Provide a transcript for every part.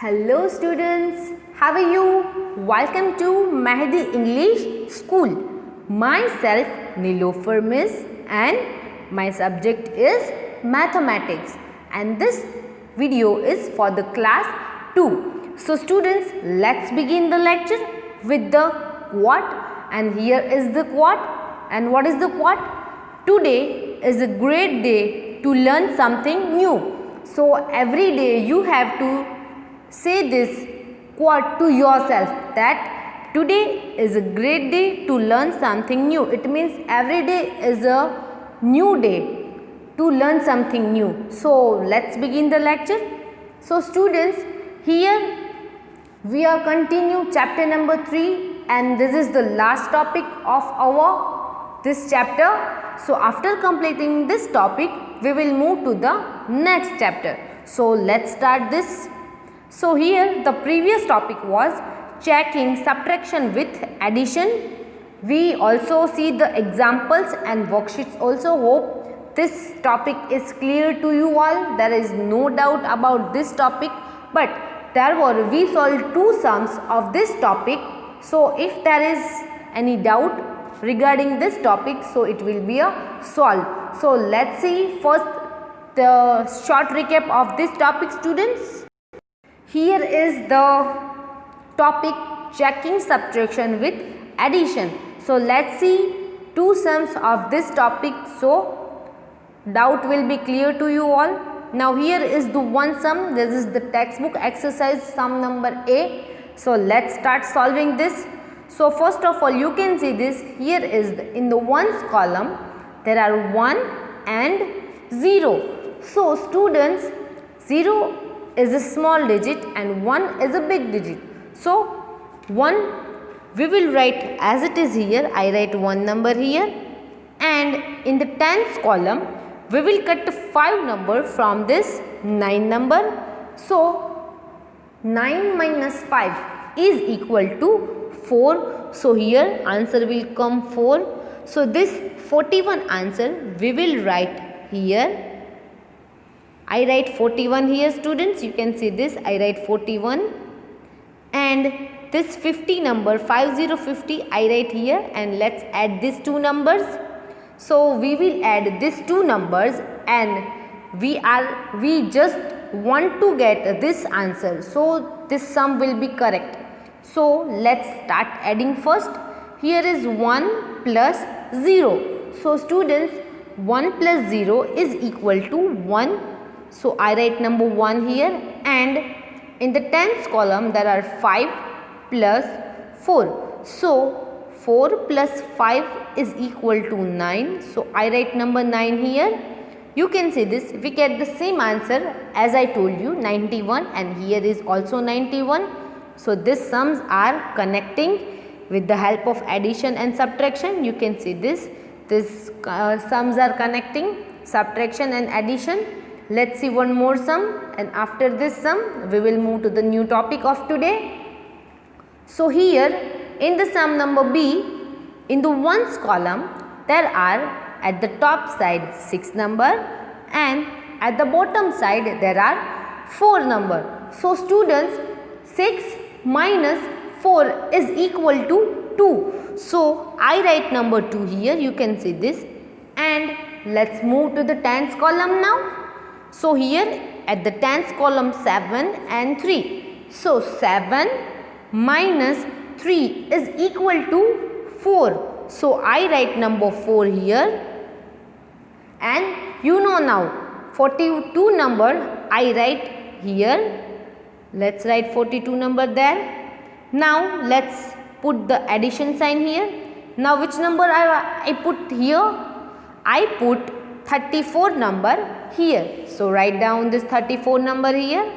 Hello students, how are you? Welcome to Mehdi English School. Myself Nilofer Miss and my subject is Mathematics and this video is for the class 2. So students, let's begin the lecture with the quote, and here is the quote. And what is the quote? Today is a great day to learn something new. So every day you have to say this quote to yourself that today is a great day to learn something new. It means every day is a new day to learn something new. So let's begin the lecture. So students, here we are continue chapter number 3 and this is the last topic of our this chapter. So after completing this topic, we will move to the next chapter. So let's start this. So here the previous topic was checking subtraction with addition. We also see the examples and worksheets also. Hope this topic is clear to you all. There is no doubt about this topic, but we solved two sums of this topic. So if there is any doubt regarding this topic, so it will be a solved. So let's see first the short recap of this topic, students. Here is the topic checking subtraction with addition. So let's see two sums of this topic, so doubt will be clear to you all. Now here is the one sum. This is the textbook exercise sum number A. So let's start solving this. So first of all, you can see this. Here is in the ones column there are 1 and 0. So students, 0 is a small digit and 1 is a big digit. So 1 we will write as it is here. I write 1 number here, and in the tens column we will cut 5 number from this 9 number. So 9 minus 5 is equal to 4. So here answer will come 4. So this 41 answer we will write here. I write 41 here, students. You can see this. I write 41, and this 50 number 50 I write here, and let's add these two numbers. So we will add these two numbers, and we just want to get this answer. So this sum will be correct. So let's start adding first. Here is 1 plus 0. So students, 1 plus 0 is equal to 1. So I write number 1 here, and in the tens column there are 5 plus 4. So 4 plus 5 is equal to 9. So I write number 9 here. You can see this. We get the same answer as I told you, 91, and here is also 91. So these sums are connecting with the help of addition and subtraction. You can see this. These sums are connecting subtraction and addition. Let's see one more sum, and after this sum we will move to the new topic of today. So here in the sum number B, in the ones column there are at the top side 6 number, and at the bottom side there are 4 number. So students, 6 minus 4 is equal to 2. So I write number 2 here. You can see this, and let's move to the tens column now. So here at the tens column 7 and 3. So 7 minus 3 is equal to 4. So I write number 4 here, and you know now 42 number I write here. Let's write 42 number there. Now let's put the addition sign here. Now which number I put here? I put 34 number here. So write down this 34 number here.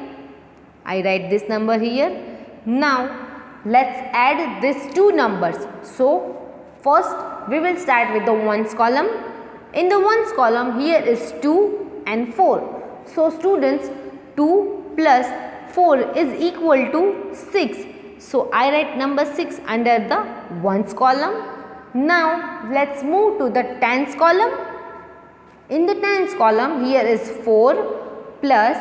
I write this number here. Now let's add these two numbers. So first we will start with the ones column. In the ones column here is 2 and 4. So students, 2 plus 4 is equal to 6. So I write number 6 under the ones column. Now let's move to the tens column. In the tens column here is 4 plus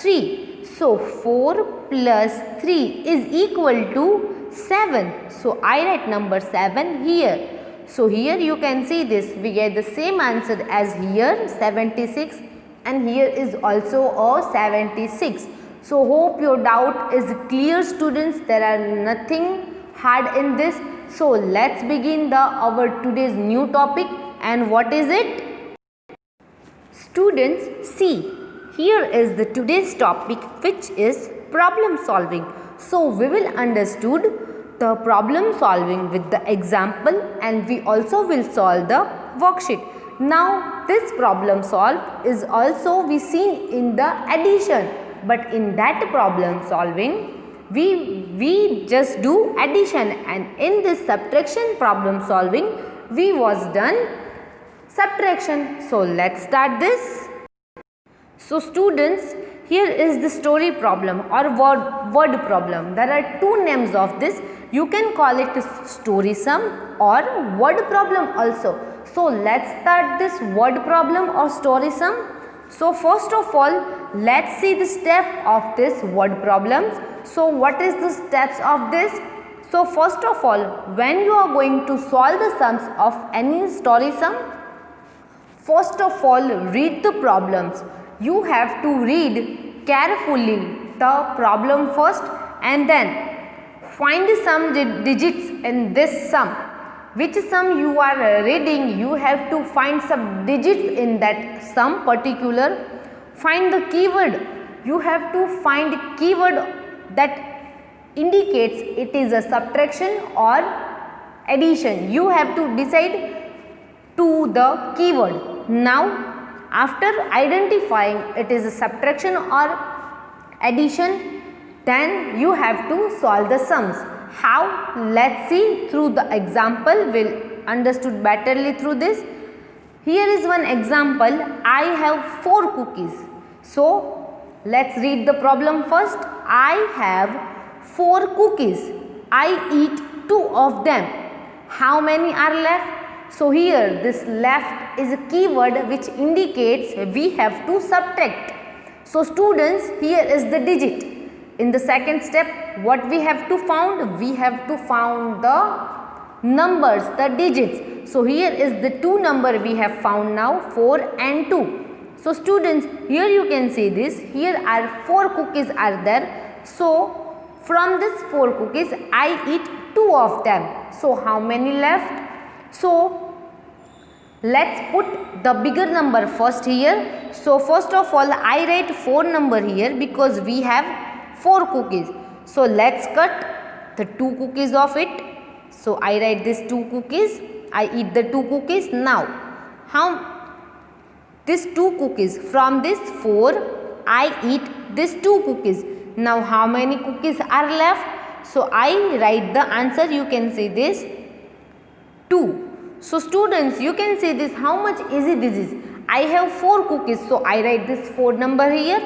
3. So 4 plus 3 is equal to 7. So I write number 7 here. So here you can see this, we get the same answer as here 76, and here is also a 76. So hope your doubt is clear, students. There are nothing hard in this. So let's begin our today's new topic. And what is it? Students, see, here is the today's topic, which is problem solving. So we will understood the problem solving with the example, and we also will solve the worksheet. Now this problem solved is also we seen in the addition, but in that problem solving we just do addition, and in this subtraction problem solving we was done subtraction. So let's start this. So students, here is the story problem or word problem. There are two names of this. You can call it story sum or word problem also. So let's start this word problem or story sum. So first of all, let's see the step of this word problems. So what is the steps of this? So first of all, when you are going to solve the sums of any story sum, first of all read the problems. You have to read carefully the problem first, and then find some digits in this sum. Which sum you are reading, you have to find some digits in that sum particular. Find the keyword. You have to find keyword that indicates it is a subtraction or addition. You have to decide to the keyword. Now after identifying it is a subtraction or addition, then you have to solve the sums. How? Let's see through the example. We'll understood betterly through this. Here is one example. I have 4 cookies. So let's read the problem first. I have 4 cookies. I eat 2 of them. How many are left? So here this left is a keyword which indicates we have to subtract. So students, here is the digit. In the second step, what we have to found? We have to found the numbers, the digits. So here is the 2 number we have found now, 4 and 2. So students, here you can see this. Here are 4 cookies are there. So from this 4 cookies, I eat 2 of them. So how many left? So let's put the bigger number first here. So first of all, I write 4 number here because we have 4 cookies. So let's cut the 2 cookies of it. So I write this 2 cookies. I eat the 2 cookies. Now how this 2 cookies, from this 4 I eat this 2 cookies. Now how many cookies are left? So I write the answer. You can see this 2. So students, you can see this how much easy this is. I have 4 cookies, so I write this 4 number here.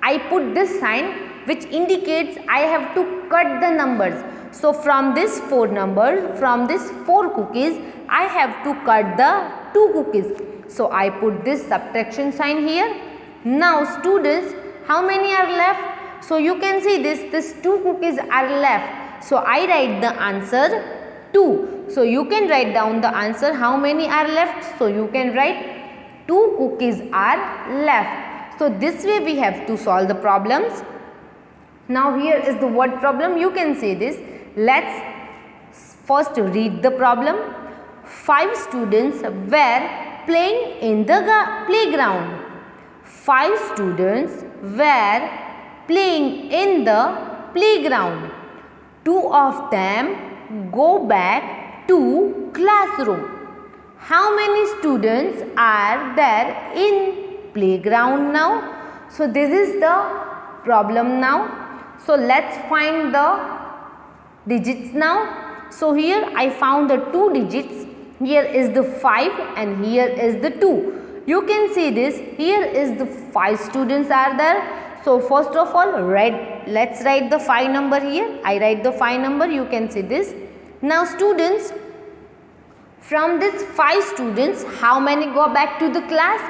I put this sign which indicates I have to cut the numbers. So from this 4 number, from this 4 cookies, I have to cut the 2 cookies. So I put this subtraction sign here. Now students, how many are left? So you can see this 2 cookies are left. So I write the answer 2. So you can write down the answer how many are left. So you can write 2 cookies are left. So this way we have to solve the problems. Now here is the word problem. You can see this. Let's first read the problem. 5 students were playing in the playground. 5 students were playing in the playground. 2 of them go back to classroom. How many students are there in playground now? So this is the problem now. So let's find the digits now. So here I found the 2 digits. Here is the 5 and here is the 2. You can see this. Here is the 5 students are there. So first of all, let's write the 5 number here. I write the 5 number. You can see this. Now students, from this 5 students, how many go back to the class?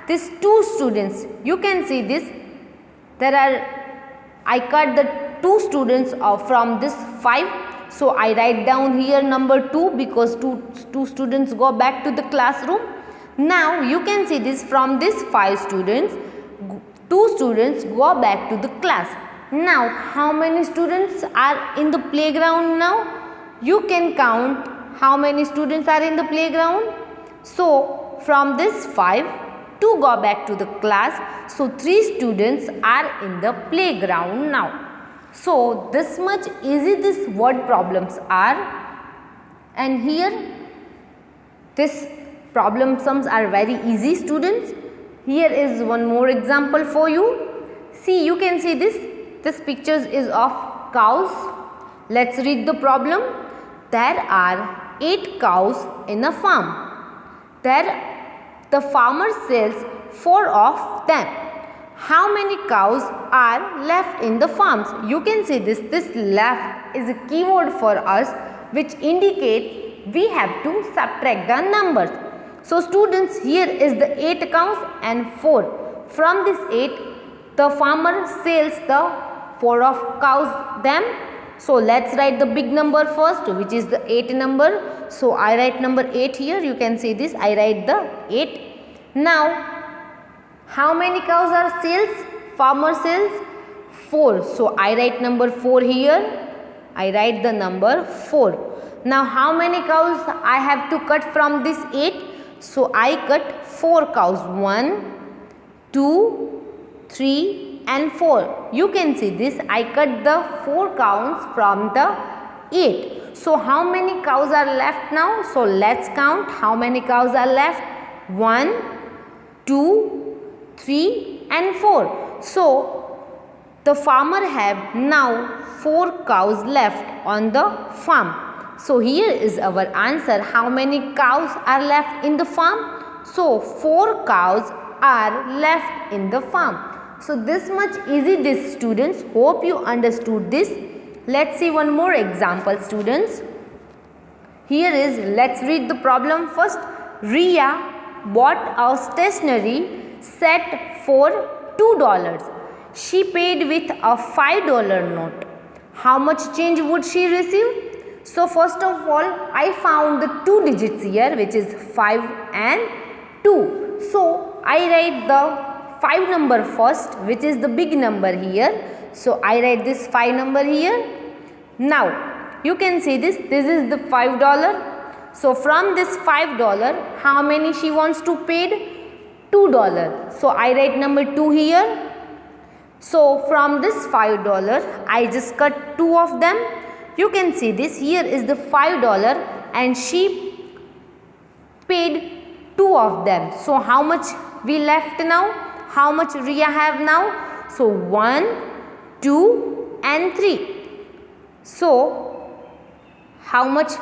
These 2 students. You can see this. There are I cut the 2 students from this 5. So I write down here number 2 because two students go back to the classroom. Now you can see this, from this 5 students, 2 students go back to the class. Now how many students are in the playground now? You can count how many students are in the playground. So from this 5, 2 go back to the class. So 3 students are in the playground now. So this much easy this word problems are, and here this problem sums are very easy, students. Here is one more example for you. See, you can see this pictures is of cows. Let's read the problem. There are 8 cows in a farm. The farmer sells 4 of them. How many cows are left in the farms? You can see this left is a keyword for us, which indicates we have to subtract the numbers. So students, here is the 8 cows and 4. From this 8, the farmer sells the 4 of cows them. So let's write the big number first, which is the 8 number. So I write number 8 here. You can see this. I write the 8. Now how many cows are sales? Farmer sells 4. So I write number 4 here. I write the number 4. Now how many cows I have to cut from this 8? So I cut 4 cows. 1, 2, 3 and 4. You can see this. I cut the 4 cows from the 8. So how many cows are left now? So let's count how many cows are left. 1, 2, 3 and 4. So the farmer have now 4 cows left on the farm. So here is our answer. How many cows are left in the farm? So 4 cows are left in the farm. So this much easy this, students. Hope you understood this. Let's see one more example, students. Here is, let's read the problem first. Ria bought a stationery set for $2. She paid with a $5 note. How much change would she receive? So first of all, I found the 2 digits here, which is 5 and 2. So I write the 5 number first, which is the big number here. So I write this 5 number here. Now you can see this is the $5. So from this $5, how many she wants to pay? $2. So I write number 2 here. So from this $5, I just cut 2 of them. You can see this, here is the $5 and she paid 2 of them. So how much we left now? How much Ria have now? So 1, 2 and 3. So how much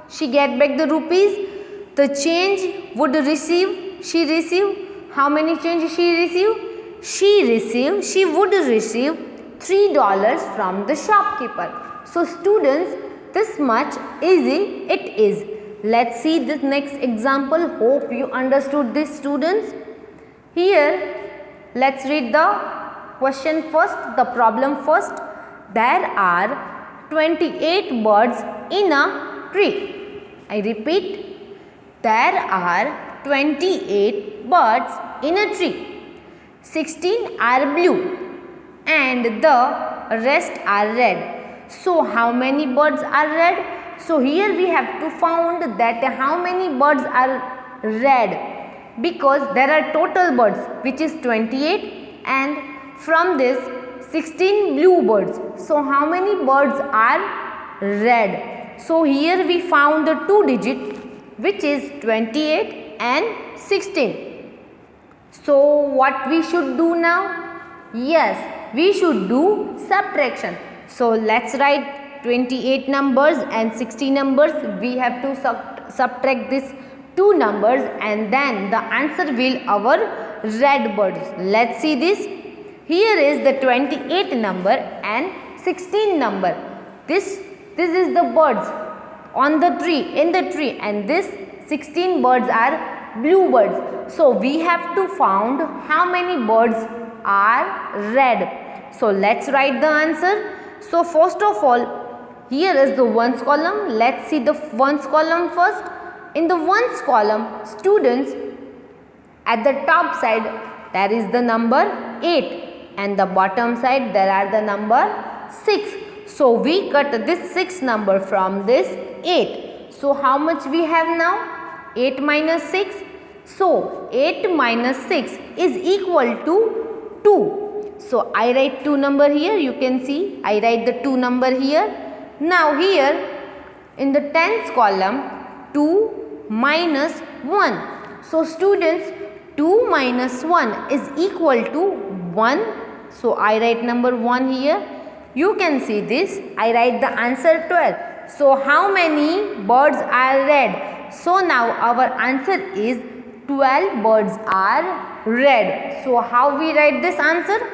she get back the rupees? The change would receive, she receive. How many change she receive? She would receive $3 from the shopkeeper. So students, this much easy it is. Let's see this next example. Hope you understood this, students. Here, let's read the question first, the problem first. There are 28 birds in a tree. I repeat, there are 28 birds in a tree. 16 are blue and the rest are red. So how many birds are red? So here we have to find that how many birds are red, because there are total birds which is 28 and from this 16 blue birds. So how many birds are red? So here we found the 2 digit, which is 28 and 16. So what we should do now? Yes, we should do subtraction. So let's write 28 numbers and 60 numbers. We have to subtract these 2 numbers and then the answer will our red birds. Let's see this. Here is the 28 number and 16 number. This is the birds on the tree, in the tree, and this 16 birds are blue birds. So we have to find how many birds are red. So let's write the answer. So first of all, here is the ones column. Let's see the ones column first. In the ones column, students, at the top side there is the number 8 and the bottom side there are the number 6. So we cut this 6 number from this 8. So how much we have now? 8 minus 6. So 8 minus 6 is equal to 2. So I write 2 number here. You can see I write the 2 number here. Now here in the tens column 2 minus 1. So students, 2 minus 1 is equal to 1. So I write number 1 here. You can see this. I write the answer 12. So how many birds are red? So now our answer is 12 birds are red. So how we write this answer?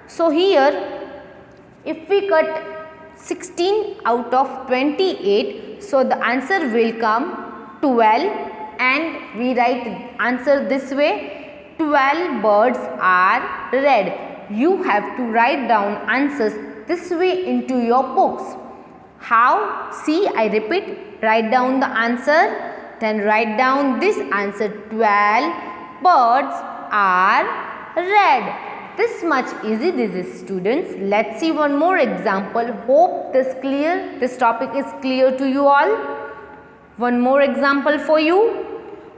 So here if we cut 16 out of 28, so the answer will come 12, and we write answer this way, 12 birds are red. You have to write down answers this way into your books. How? See, I repeat, write down the answer, then write down this answer, 12 birds are red. This much easy this is, students. Let's see one more example. Hope this topic is clear to you all. One more example for you.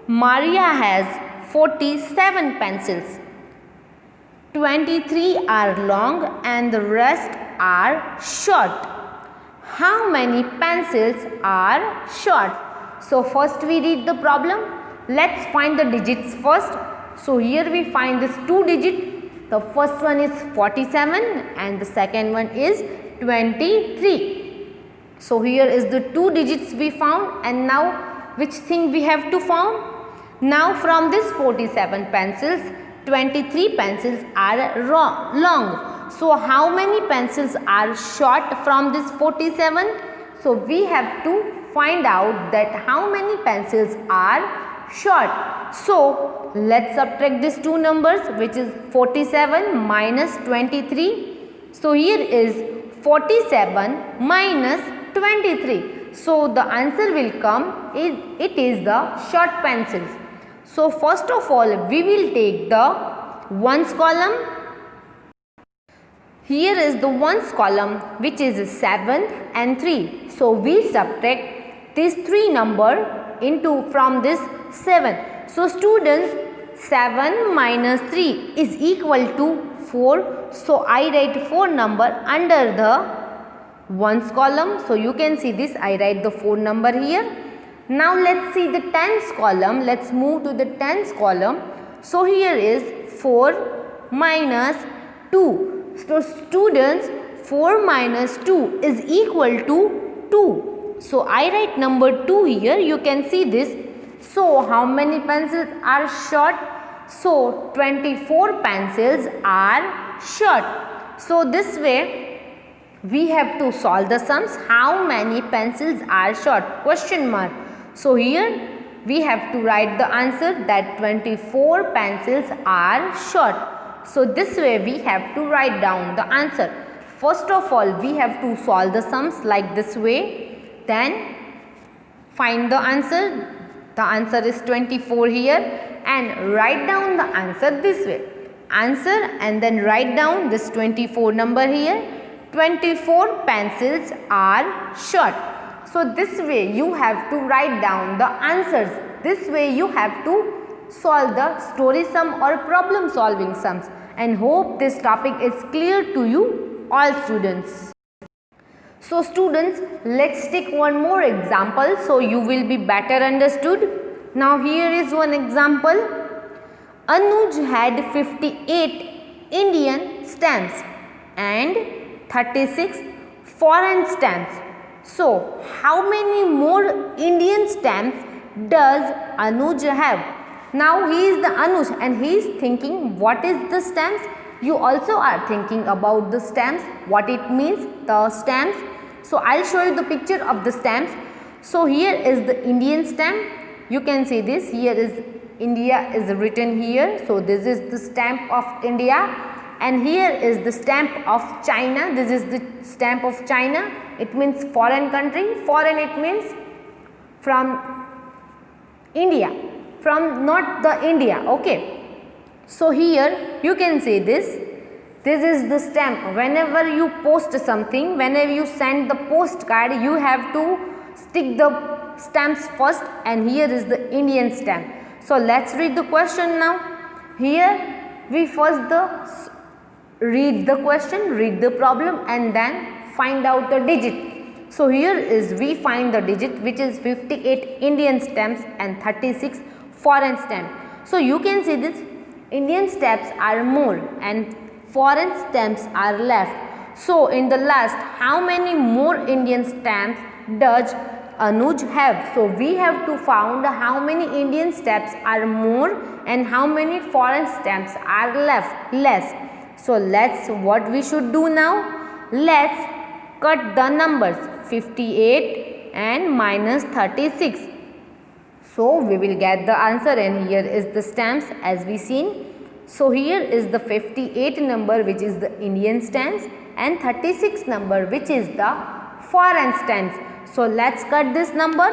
Maria has 47 pencils. 23 are long and the rest are short. How many pencils are short? So first we read the problem. Let's find the digits first. So here we find this 2 digit. The first one is 47 and the second one is 23. So here is the 2 digits we found, and now which thing we have to found? Now from this 47 pencils, 23 pencils are long. So how many pencils are short from this 47? So we have to find out that how many pencils are short. So let's subtract these two numbers, which is 47 minus 23. So here is 47 minus 23. So the answer will come, it is the short pencils. So first of all, we will take the ones column. Here is the ones column, which is 7 and 3. So we subtract these 3 number from this 7. So students, 7 minus 3 is equal to 4. So I write 4 number under the ones column. So you can see this, I write the 4 number here. Now let's see the tens column. Let's move to the tens column. So here is 4 minus 2. So students, 4 minus 2 is equal to 2. So I write number 2 here. You can see this. So how many pencils are short? So 24 pencils are short. So this way we have to solve the sums. How many pencils are short? Question mark. So here we have to write the answer that 24 pencils are short. So this way we have to write down the answer. First of all, we have to solve the sums like this way. Then find the answer. The answer is 24 here, and write down the answer this way. Answer and then write down this 24 number here. 24 pencils are short. So this way you have to write down the answers. This way you have to solve the story sum or problem solving sums. And hope this topic is clear to you all students. So students, let's take one more example so you will be better understood. Now here is one example. Anuj had 58 Indian stamps and 36 foreign stamps. So how many more Indian stamps does Anuj have? Now he is the Anuj and he is thinking what is the stamps? You also are thinking about the stamps, what it means, the stamps. So I'll show you the picture of the stamps. So here is the Indian stamp. You can see this. Here is India is written here. So this is the stamp of India. and here is the stamp of China. This is the stamp of China. It means foreign country. Foreign, it means from India, from not the India. Okay. So here you can say this. This is the stamp. Whenever you post something, whenever you send the postcard, you have to stick the stamps first, and here is the Indian stamp. So let's read the question now. Here we first read the question, read the problem, and then find out the digit. So here is we find the digit, which is 58 Indian stamps and 36 foreign stamps. So you can see this Indian stamps are more and foreign stamps are left. So in the last, how many more Indian stamps does Anuj have? So we have to find how many Indian stamps are more and how many foreign stamps are less. So let's, what we should do now? Let's cut the numbers 58 and minus 36. So we will get the answer, and here is the stamps as we seen. So here is the 58 number, which is the Indian stamps, and 36 number, which is the foreign stamps. So let's cut this number.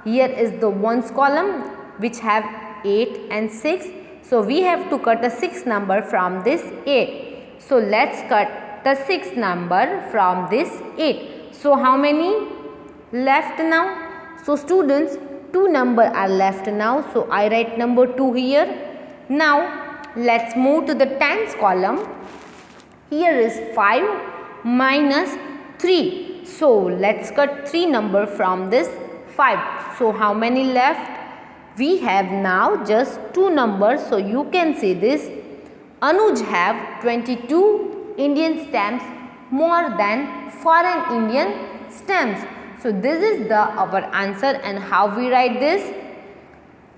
Here is the ones column, which have 8 and 6. So we have to cut a 6 number from this 8. So let's cut the 6 number from this 8. So how many left now? So students, 2 number are left now. So I write number 2 here. Now let's move to the tens column. Here is 5 minus 3. So let's cut 3 number from this 5. So how many left? We have now just 2 numbers. So you can say this. Anuj have 22 Indian stamps more than foreign Indian stamps. So this is the our answer, and how we write this?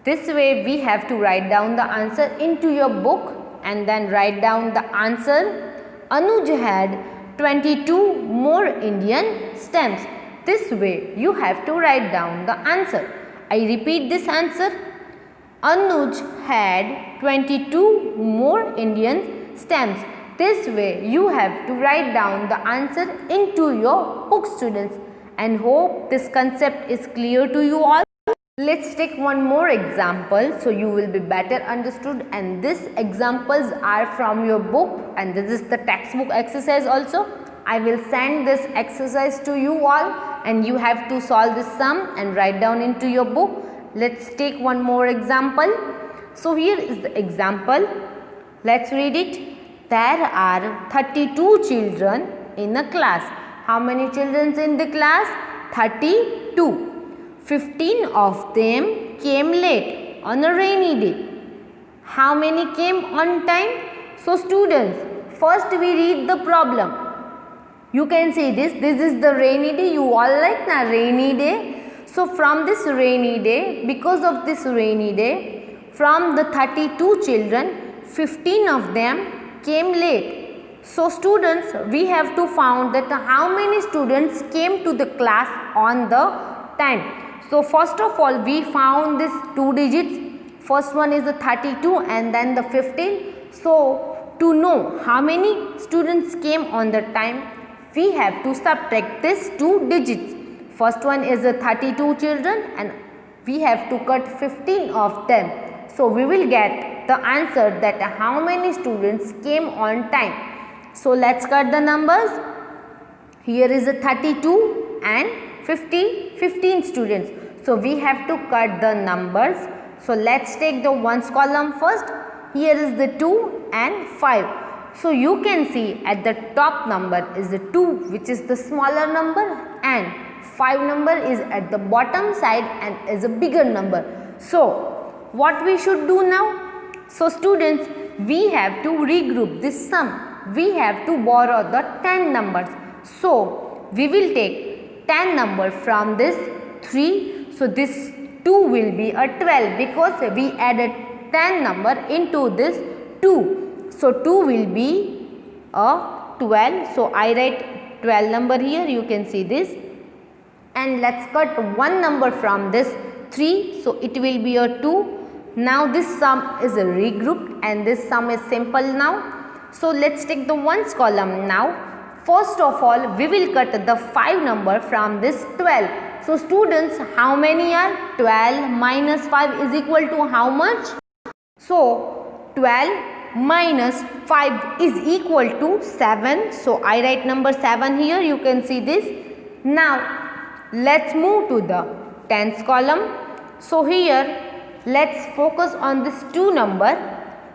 This way we have to write down the answer into your book and then write down the answer. Anuj had 22 more Indian stamps. This way you have to write down the answer. I repeat this answer. Anuj had 22 more Indian stamps. This way you have to write down the answer into your book, students, and hope this concept is clear to you all. Let's take one more example so you will be better understood, and these examples are from your book, and this is the textbook exercise also. I will send this exercise to you all, and you have to solve this sum and write down into your book. Let's take one more example. So here is the example. Let's read it. There are 32 children in a class. How many children in the class? 32. 15 of them came late on a rainy day. How many came on time? So students, first we read the problem. You can see this. This is the rainy day. You all like na rainy day. So from this rainy day, because of this rainy day, from the 32 children, 15 of them came late. So students, we have to find that how many students came to the class on the time. So first of all, we found these 2 digits. First one is the 32 and then the 15. So to know how many students came on the time, we have to subtract these 2 digits. First one is the 32 children and we have to cut 15 of them. So we will get the answer that how many students came on time. So let's cut the numbers. Here is a 32 and 15 students. So we have to cut the numbers. So let's take the ones column first. Here is the 2 and 5. So you can see at the top number is the 2, which is the smaller number, and 5 number is at the bottom side and is a bigger number. So what we should do now? So students, we have to regroup this sum. We have to borrow the 10 numbers. So we will take 10 number from this 3. So this 2 will be a 12 because we added 10 number into this 2. So 2 will be a 12. So I write 12 number here. You can see this. And let's cut one number from this 3. So it will be a 2. Now this sum is regrouped and this sum is simple now. So let's take the ones column now. First of all, we will cut the 5 number from this 12. So students, how many are? 12 minus 5 is equal to how much? So 12 minus 5 is equal to 7. So I write number 7 here. You can see this. Now let's move to the tens column. So here let's focus on this 2 number.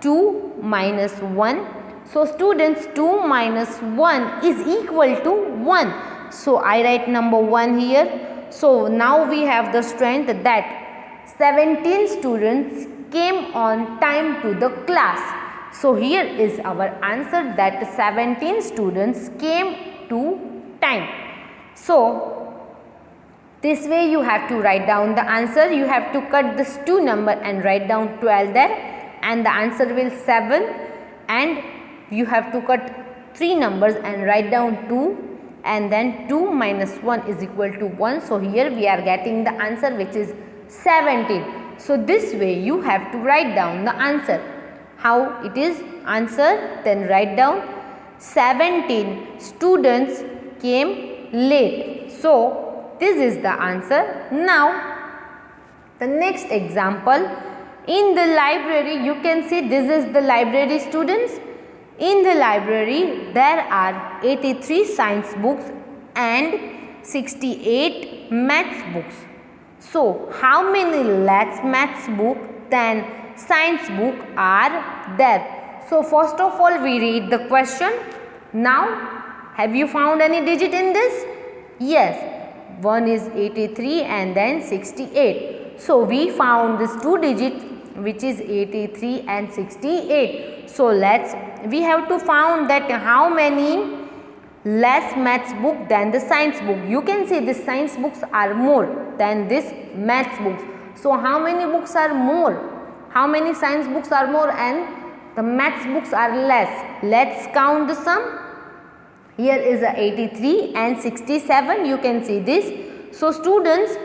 2 minus 1. So students, 2 minus 1 is equal to 1. So I write number 1 here. So now we have the strength that 17 students came on time to the class. So here is our answer that 17 students came to time. So this way you have to write down the answer. You have to cut this 2 number and write down 12 there, and the answer will 7, and you have to cut 3 numbers and write down 2, and then 2 minus 1 is equal to 1. So here we are getting the answer which is 17. So this way you have to write down the answer. How it is answer? Then write down 17 students came late. So this is the answer. Now the next example, in the library you can see this is the library students. In the library there are 83 science books and 68 maths books. So how many less maths book than science book are there? So first of all we read the question. Now have you found any digit in this? Yes, one is 83 and then 68. So we found this 2 digits which is 83 and 68. So we have to find that how many less maths book than the science book. You can see the science books are more than this maths books. So how many books are more? How many science books are more and the maths books are less? Let's count the sum. Here is a 83 and 67. You can see this. So students,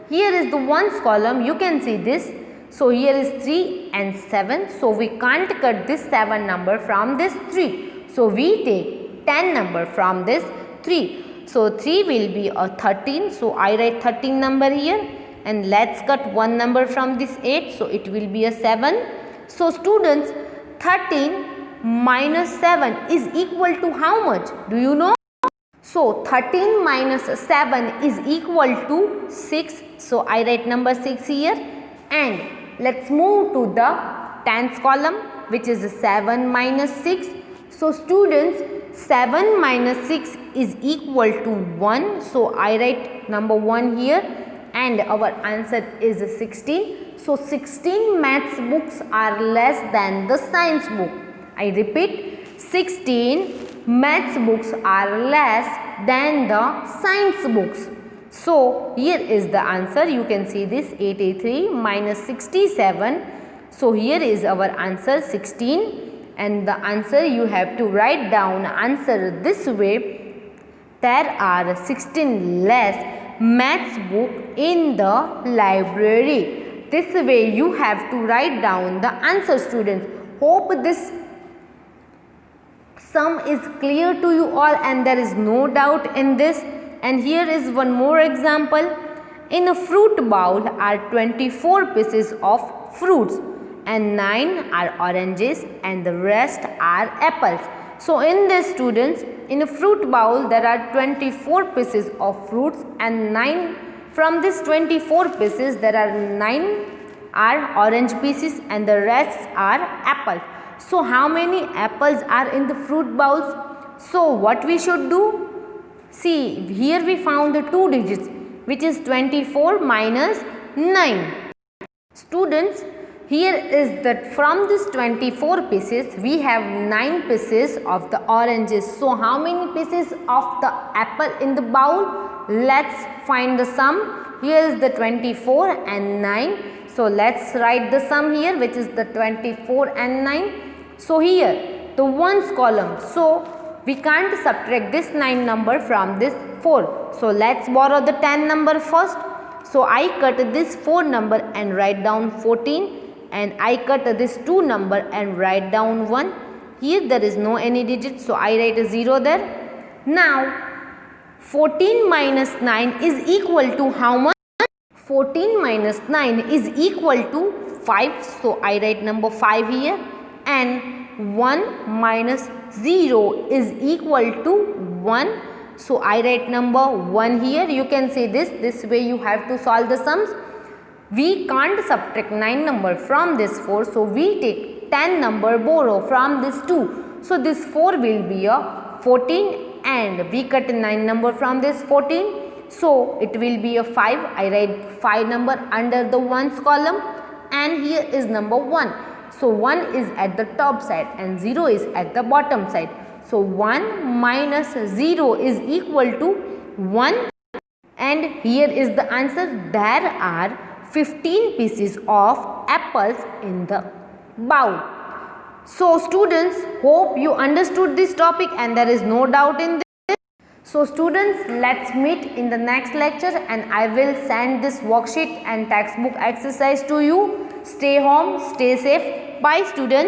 here is the ones column. You can see this. So here is 3 and 7. So we can't cut this 7 number from this 3. So we take 10 number from this 3. So 3 will be a 13. So I write 13 number here. And let's cut 1 number from this 8. So it will be a 7. So students, 13 minus 7 is equal to how much? Do you know? So 13 minus 7 is equal to 6. So I write number 6 here. And let's move to the tens column, which is 7 minus 6. So students, 7 minus 6 is equal to 1. So I write number 1 here, and our answer is 16. So 16 maths books are less than the science book. I repeat, 16 maths books are less than the science books. So here is the answer. You can see this 83 minus 67. So here is our answer 16, and the answer you have to write down answer this way. There are 16 less maths book in the library. This way you have to write down the answer, students. Hope this sum is clear to you all and there is no doubt in this. And here is one more example. In a fruit bowl are 24 pieces of fruits and 9 are oranges and the rest are apples. So in this, students, in a fruit bowl there are 24 pieces of fruits and 9 from this 24 pieces there are 9 are orange pieces and the rest are apples. So how many apples are in the fruit bowls? So what we should do? See, here we found the 2 digits, which is 24 minus 9. Students, here is that from this 24 pieces, we have 9 pieces of the oranges. So how many pieces of the apple in the bowl? Let's find the sum. Here is the 24 and 9. So let's write the sum here, which is the 24 and 9. So here, the ones column. So we can't subtract this 9 number from this 4. So let's borrow the 10 number first. So I cut this 4 number and write down 14, and I cut this 2 number and write down 1, Here there is no any digit, so I write a 0 there. Now 14 minus 9 is equal to how much? 14 minus 9 is equal to 5, so I write number 5 here, and 1 minus 0 is equal to 1, so I write number 1 here. You can see this way you have to solve the sums. We can't subtract 9 number from this 4, so we take 10 number borrow from this 2. So this 4 will be a 14, and we cut 9 number from this 14. So it will be a 5. I write 5 number under the ones column, and here is number 1. So 1 is at the top side and 0 is at the bottom side. So 1 minus 0 is equal to 1, and here is the answer. There are 15 pieces of apples in the bowl. So students, hope you understood this topic and there is no doubt in this. So students, let's meet in the next lecture, and I will send this worksheet and textbook exercise to you. Stay home, stay safe. Bye students.